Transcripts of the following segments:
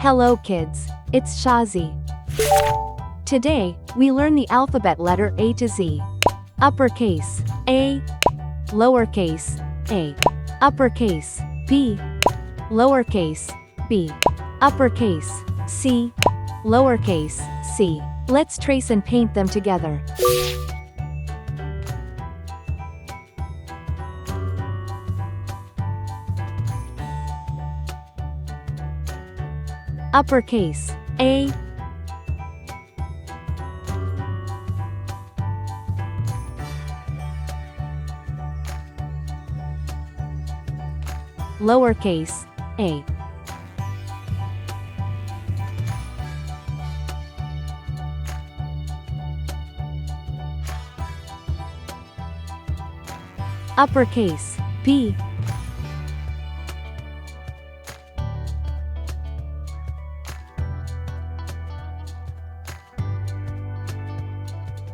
Hello kids, it's Shazi. Today, we learn the alphabet letter A to Z. Uppercase, A. Lowercase, A. Uppercase, B. Lowercase, B. Uppercase, C. Lowercase, C. Let's trace and paint them together. Uppercase, A. Lowercase, A. Uppercase, B.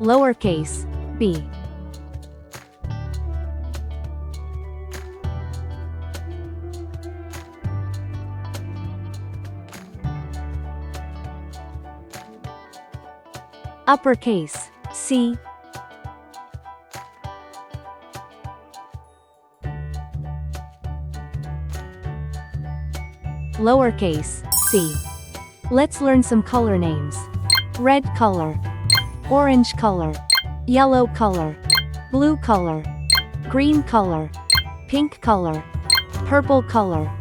Lowercase, b. Uppercase, C. Lowercase, c. Let's learn some color names. Red color, orange color, yellow color, blue color, green color, pink color, purple color,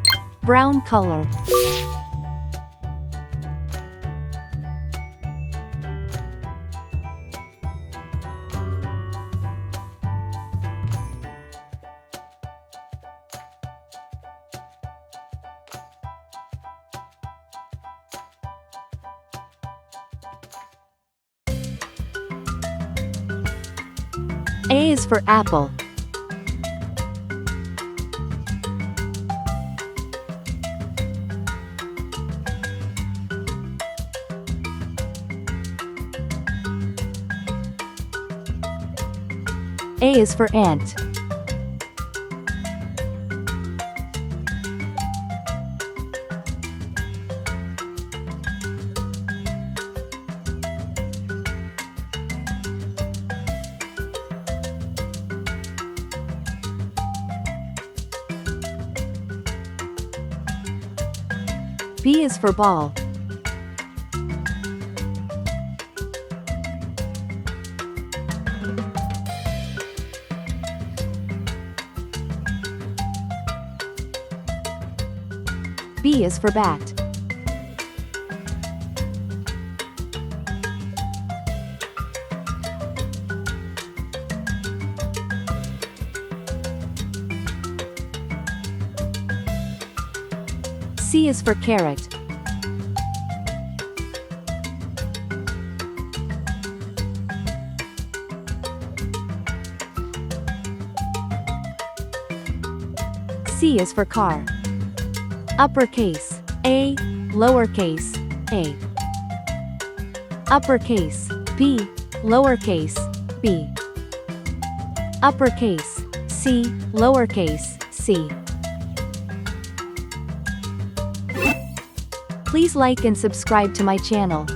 brown color. A is for apple. A is for ant. B is for ball. B is for bat. C is for carrot. C is for car. Uppercase, A. Lowercase, A. Uppercase, B. Lowercase, B. Uppercase, C. Lowercase, C. Please like and subscribe to my channel.